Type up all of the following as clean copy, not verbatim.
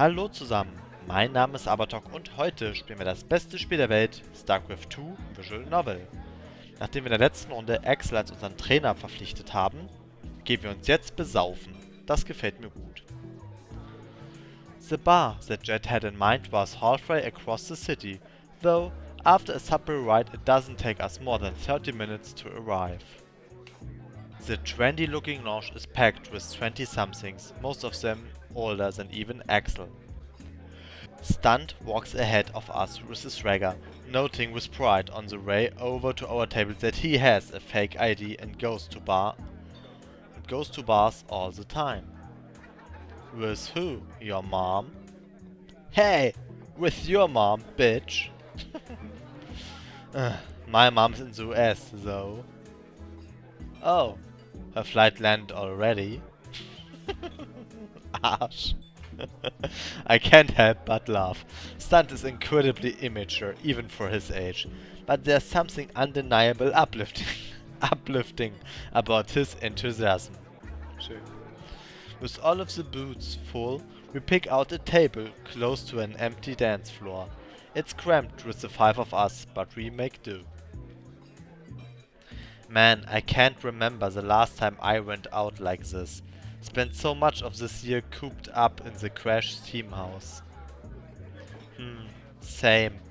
Hallo zusammen, mein Name ist Abatog und heute spielen wir das beste Spiel der Welt, StarCraft 2 Visual Novel. Nachdem wir in der letzten Runde Accels als unseren Trainer verpflichtet haben, gehen wir uns jetzt besaufen. Das gefällt mir gut. The bar that Jet had in mind was halfway across the city, though after a subway ride it doesn't take us more than 30 minutes to arrive. The trendy-looking lounge is packed with 20-somethings, most of them older than even Accel. Stunt walks ahead of us with a swagger, noting with pride on the way over to our table that he has a fake ID and goes to bars all the time. With who? Your mom? Hey! With your mom, bitch! My mom's in the US, though. Oh, her flight landed already? Arsch. I can't help but laugh. Stunt is incredibly immature, even for his age. But there's something undeniable uplifting about his enthusiasm. Schön. With all of the booths full, we pick out a table close to an empty dance floor. It's cramped with the 5 of us, but we make do. Man, I can't remember the last time I went out like this. Spent so much of this year cooped up in the Crash team house. Same.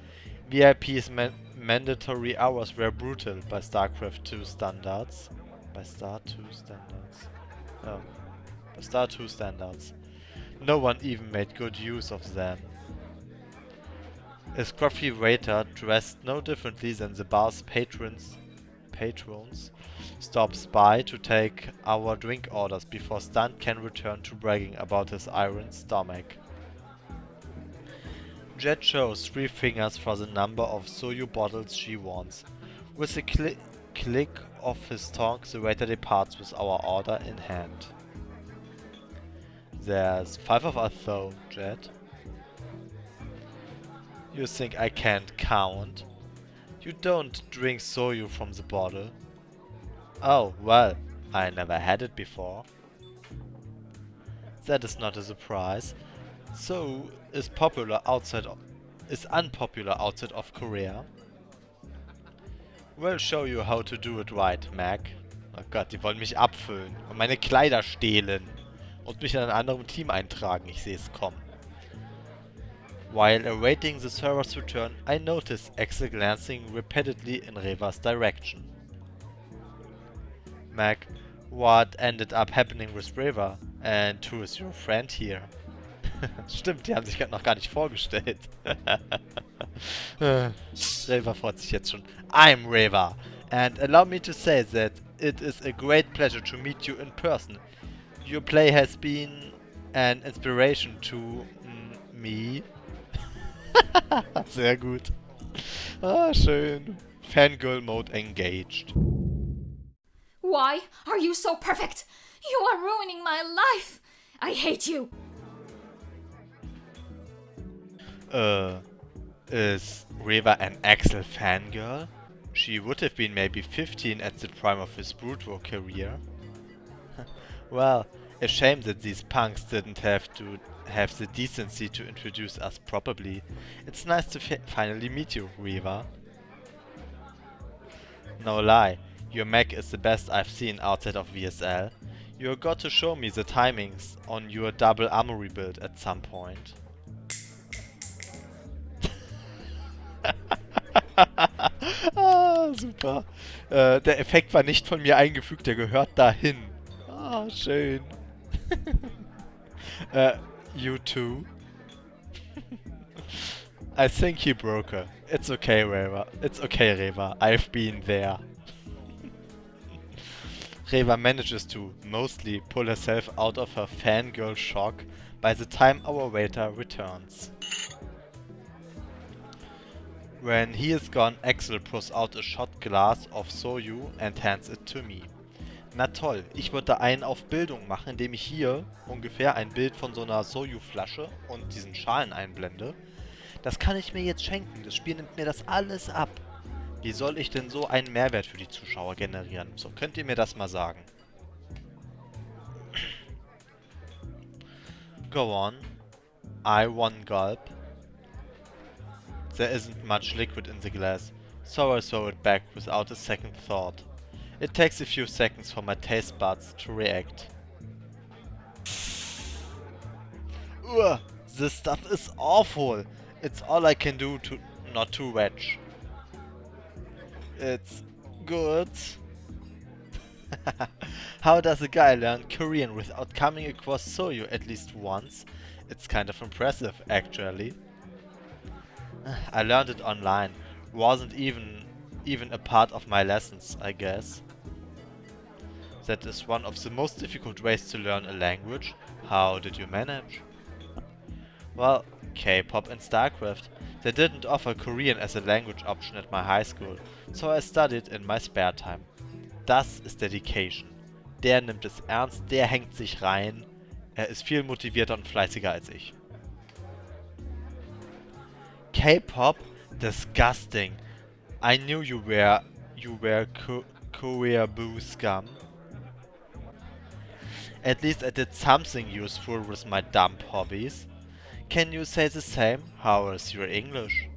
VIP's mandatory hours were brutal by StarCraft 2 standards. By Star 2 standards. No one even made good use of them. A scruffy waiter, dressed no differently than the bar's patrons, stops by to take our drink orders before Stunt can return to bragging about his iron stomach. Jet shows 3 fingers for the number of soju bottles she wants. With a click of his tongue, the waiter departs with our order in hand. There's 5 of us though, Jet. You think I can't count? You don't drink soju from the bottle. Oh, well, I never had it before. That is not a surprise. So is unpopular outside of Korea. We'll show you how to do it right, Mach. Oh Gott, die wollen mich abfüllen und meine Kleider stehlen und mich in ein anderes Team eintragen. Ich sehe es kommen. While awaiting the server's return, I notice Accel glancing repeatedly in Reva's direction. Mach, what ended up happening with Reva? And who is your friend here? Stimmt, die haben sich noch gar nicht vorgestellt. Reva freut sich jetzt schon. I'm Reva, and allow me to say that it is a great pleasure to meet you in person. Your play has been an inspiration to me. Sehr gut. Ah, schön. Fangirl Mode engaged. Why are you so perfect? You are ruining my life. I hate you. Is Reva an Accel fangirl? She would have been maybe 15 at the prime of his brute war career. Well, a shame that these punks didn't have the decency to introduce us properly. It's nice to finally meet you, Reva. No lie, your mech is the best I've seen outside of VSL. You got to show me the timings on your double armory build at some point. Ah, super. Der Effekt war nicht von mir eingefügt, der gehört dahin. Ah, schön. You too? I think he broke her. It's okay, Reva. It's okay, Reva. I've been there. Reva manages to, mostly, pull herself out of her fangirl shock by the time our waiter returns. When he is gone, Accel pulls out a shot glass of soju and hands it to me. Na toll, ich würde einen auf Bildung machen, indem ich hier ungefähr ein Bild von so einer Soju-Flasche und diesen Schalen einblende. Das kann ich mir jetzt schenken, das Spiel nimmt mir das alles ab. Wie soll ich denn so einen Mehrwert für die Zuschauer generieren? So, könnt ihr mir das mal sagen? Go on. I one gulp. There isn't much liquid in the glass, so I throw it back without a second thought. It takes a few seconds for my taste buds to react. Ugh, this stuff is awful. It's all I can do to not to wedge. It's good. How does a guy learn Korean without coming across soju at least once? It's kind of impressive, actually. I learned it online. Wasn't even a part of my lessons, I guess. That is one of the most difficult ways to learn a language. How did you manage? Well, K-pop and StarCraft. They didn't offer Korean as a language option at my high school, so I studied in my spare time. Das ist Dedication. Der nimmt es ernst, der hängt sich rein. Er ist viel motivierter und fleißiger als ich. K-pop? Disgusting. I knew you were Korea boo scum. At least I did something useful with my dumb hobbies. Can you say the same? How is your English?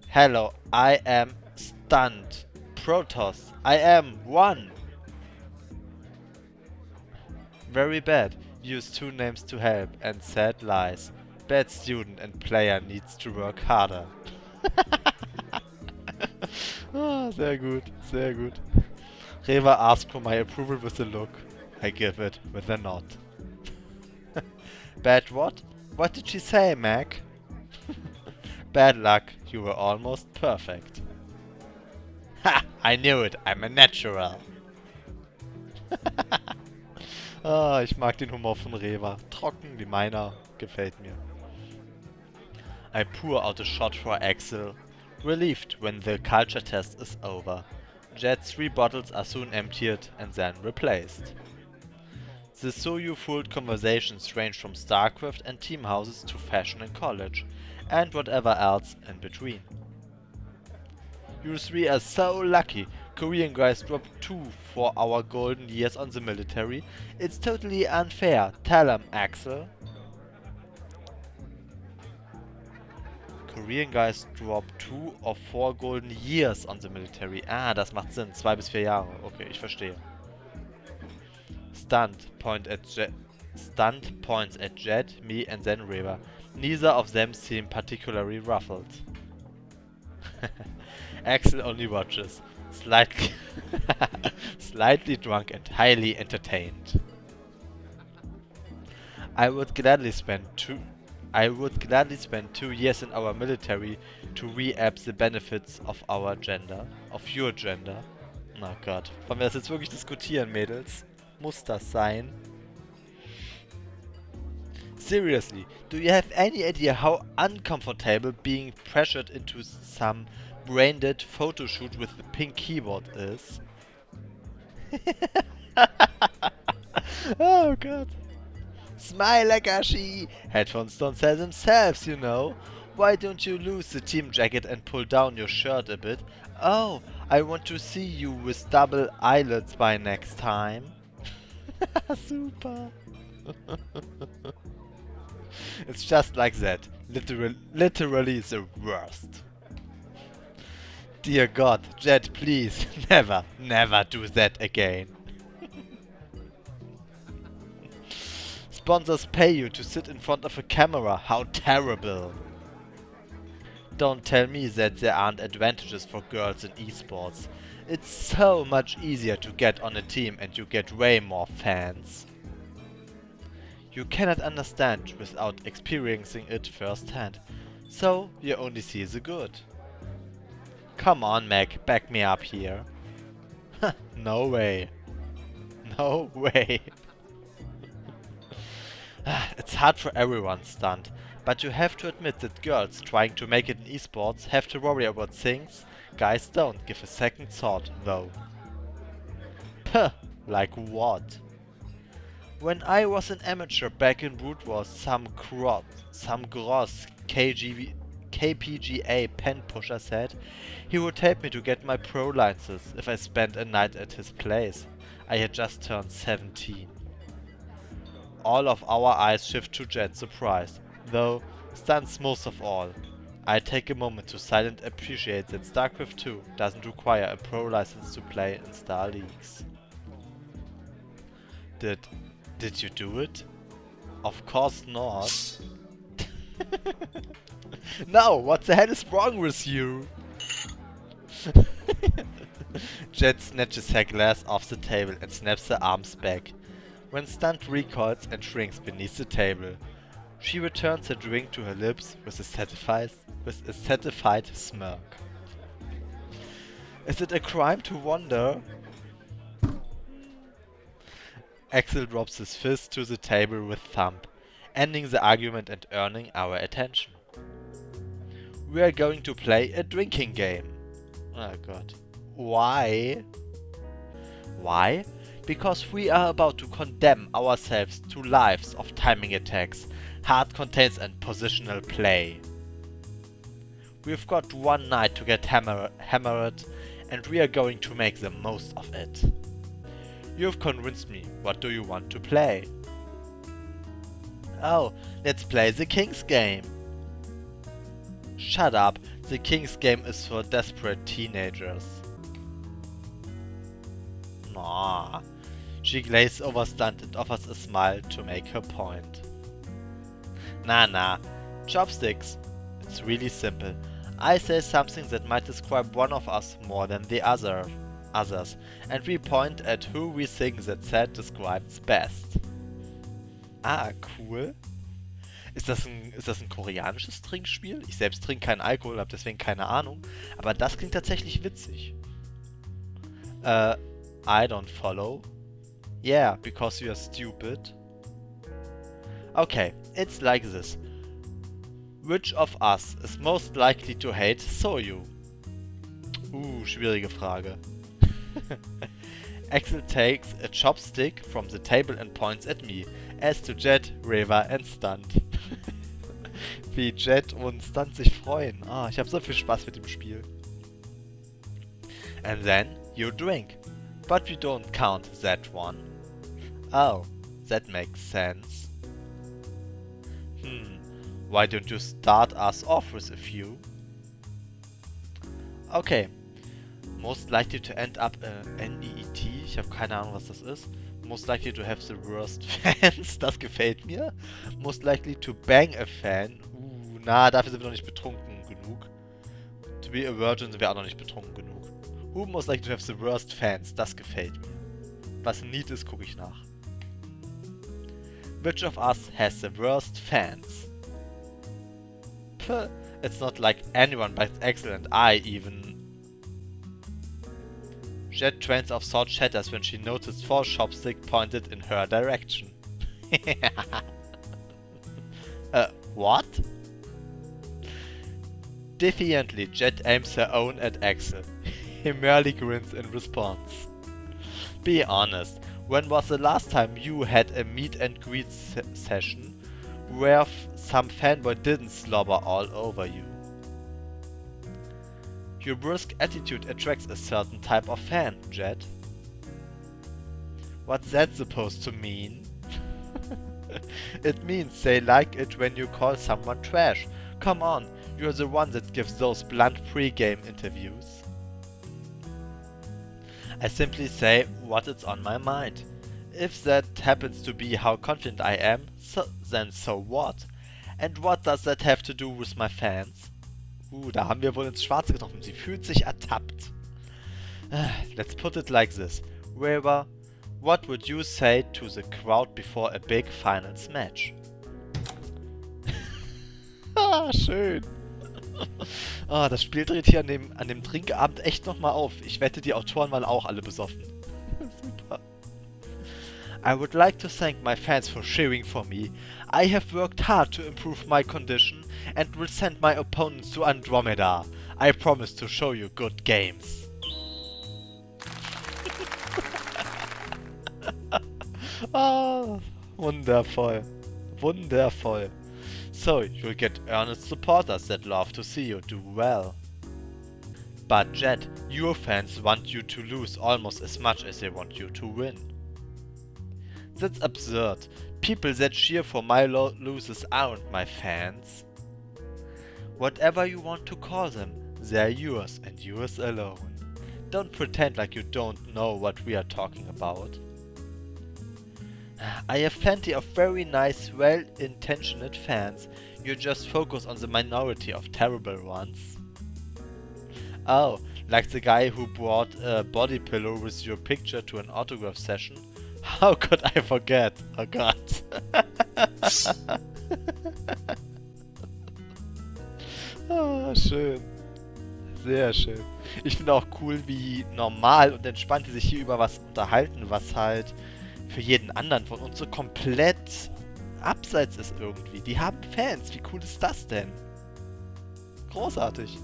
Hello, I am stunned. Protoss, I am one. Very bad. Use two names to help and said lies. Bad student and player needs to work harder. Oh, sehr gut, sehr gut. Reva asked for my approval with a look. I give it with a nod. Bad what? What did she say, Mac? Bad luck, you were almost perfect. Ha! I knew it, I'm a natural. Ah, ich mag den Humor von Reva. Trocken wie meiner, gefällt mir. I pour out a shot for Accel, relieved when the culture test is over. Jet's 3 bottles are soon emptied and then replaced. The Soyu-fueled conversations range from StarCraft and team houses to fashion and college, and whatever else in between. You 3 are so lucky. Korean guys dropped 2 for our golden years on the military. It's totally unfair. Tell 'em, Accel. Korean guys drop 2 of 4 golden years on the military. Ah, das macht Sinn. 2 bis 4 Jahre. Okay, ich verstehe. Stunt points at Jet, me and then Reva. Neither of them seem particularly ruffled. Accel only watches. Slightly drunk and highly entertained. I would gladly spend 2 years in our military to re-app the benefits of your gender. Oh Gott. Wollen wir das jetzt wirklich diskutieren, Mädels? Muss das sein? Seriously, do you have any idea how uncomfortable being pressured into some brain-dead photo shoot with the pink keyboard is? Oh God. Smile like Ashi! Headphones don't sell themselves, you know. Why don't you lose the team jacket and pull down your shirt a bit? Oh, I want to see you with double eyelids by next time. Super. It's just like that. Literally the worst. Dear God, Jet, please, never do that again. Sponsors pay you to sit in front of a camera. How terrible. Don't tell me that there aren't advantages for girls in esports. It's so much easier to get on a team and you get way more fans. You cannot understand without experiencing it firsthand, so you only see the good. Come on, Mac, back me up here. No way. No way. It's hard for everyone, Stunt, but you have to admit that girls trying to make it in esports have to worry about things guys don't give a second thought, though. Puh, like what? When I was an amateur back in Brood Wars, some gross KPGA pen pusher said he would help me to get my pro licenses if I spent a night at his place. I had just turned 17. All of our eyes shift to Jet's surprise, though stuns most of all. I take a moment to silently appreciate that StarCraft 2 doesn't require a pro license to play in Star Leagues. Did you do it? Of course not. No, what the hell is wrong with you? Jet snatches her glass off the table and snaps her arms back. When stunned recoils and shrinks beneath the table, she returns her drink to her lips with a satisfied smirk. Is it a crime to wonder? Accel drops his fist to the table with thump, ending the argument and earning our attention. We are going to play a drinking game. Oh god. Why? Why? Because we are about to condemn ourselves to lives of timing attacks, hard contains and positional play. We've got one night to get hammered and we are going to make the most of it. You've convinced me. What do you want to play? Oh, let's play the King's Game. Shut up, the King's Game is for desperate teenagers. Nah. She glazes over stunned and offers a smile to make her point. Nah. Chopsticks. It's really simple. I say something that might describe one of us more than the others, and we point at who we think that said describes best. Ah, cool. Ist das ein koreanisches Trinkspiel? Ich selbst trinke keinen Alkohol, habe deswegen keine Ahnung. Aber das klingt tatsächlich witzig. I don't follow. Yeah, because you are stupid. Okay, it's like this. Which of us is most likely to hate Soyu? Schwierige Frage. Accel takes a chopstick from the table and points at me, as to Jet, Reva and Stunt. Wie Jet und Stunt sich freuen. Ich habe so viel Spaß mit dem Spiel. And then you drink. But we don't count that one. Oh, that makes sense. Why don't you start us off with a few? Okay. Most likely to end up NEET. Ich habe keine Ahnung, was das ist. Most likely to have the worst fans. Das gefällt mir. Most likely to bang a fan. Dafür sind wir noch nicht betrunken genug. To be a virgin sind wir auch noch nicht betrunken genug. Who most likely to have the worst fans? Das gefällt mir. Was NEET ist, gucke ich nach. Which of us has the worst fans? Puh, it's not like anyone but Accel and I even. Jet trains of thought shatters when she noticed 4 chopsticks pointed in her direction. What? Defiantly, Jet aims her own at Accel. He merely grins in response. Be honest, when was the last time you had a meet and greet session where some fanboy didn't slobber all over you? Your brusque attitude attracts a certain type of fan, Jet. What's that supposed to mean? It means they like it when you call someone trash. Come on, you're the one that gives those blunt pre-game interviews. I simply say what is on my mind. If that happens to be how confident I am, then so what? And what does that have to do with my fans? Da haben wir wohl ins Schwarze getroffen. Sie fühlt sich ertappt. Let's put it like this. Reva, what would you say to the crowd before a big finals match? Schön. Das Spiel dreht hier an dem Trinkabend echt nochmal auf. Ich wette, die Autoren waren auch alle besoffen. Super. I would like to thank my fans for cheering for me. I have worked hard to improve my condition and will send my opponents to Andromeda. I promise to show you good games. Wundervoll. Wundervoll. So, you'll get earnest supporters that love to see you do well. But Jet, your fans want you to lose almost as much as they want you to win. That's absurd. People that cheer for my losses aren't my fans. Whatever you want to call them, they're yours and yours alone. Don't pretend like you don't know what we are talking about. I have plenty of very nice, well-intentioned fans. You just focus on the minority of terrible ones. Oh, like the guy who brought a body pillow with your picture to an autograph session? How could I forget? Oh Gott. Ah, schön. Sehr schön. Ich finde auch cool, wie normal und entspannt die sich hier über was unterhalten, was halt für jeden anderen von uns so komplett abseits ist irgendwie. Die haben Fans. Wie cool ist das denn? Großartig.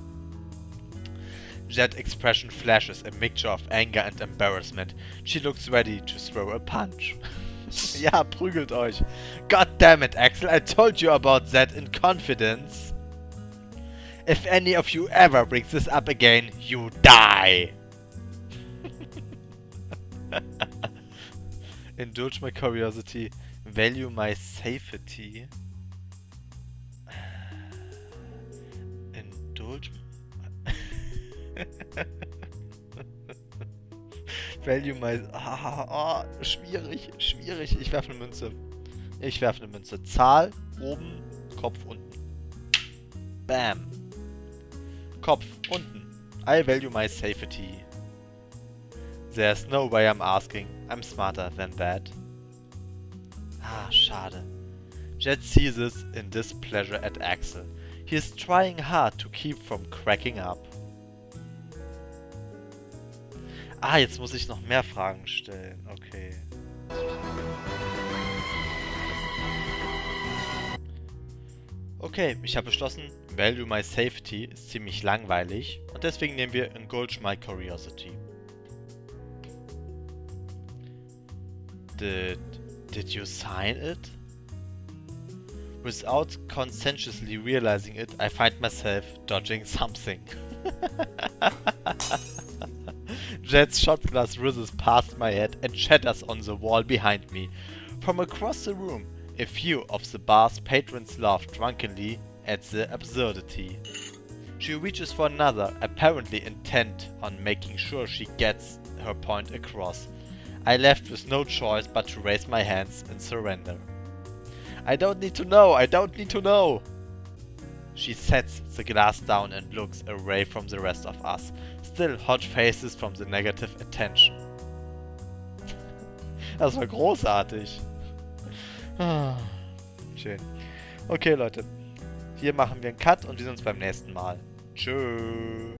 Jet expression flashes a mixture of anger and embarrassment. She looks ready to throw a punch. Ja, prügelt euch. God damn it, Axel, I told you about that in confidence. If any of you ever brings this up again, you die. Indulge my curiosity, value my safety. Indulge... Value my... schwierig, schwierig. Ich werfe eine Münze. Ich werfe eine Münze. Zahl, oben, Kopf, unten. Bam. Kopf, unten. I value my safety. There's no way I'm asking. I'm smarter than that. Ah, schade. Jet seizes in displeasure at Axel. He is trying hard to keep from cracking up. Ah, jetzt muss ich noch mehr Fragen stellen. Okay. Okay, ich habe beschlossen, Value My Safety ist ziemlich langweilig und deswegen nehmen wir Indulge My Curiosity. Did you sign it? Without conscientiously realizing it, I find myself dodging something. Jet's shot glass whizzes past my head and shatters on the wall behind me. From across the room, a few of the bar's patrons laugh drunkenly at the absurdity. She reaches for another, apparently intent on making sure she gets her point across. I left with no choice but to raise my hands in surrender. I don't need to know, I don't need to know! She sets the glass down and looks away from the rest of us, still hot faces from the negative attention. Das war großartig. Schön. Okay, Leute. Hier machen wir einen Cut und wir sehen uns beim nächsten Mal. Tschüss.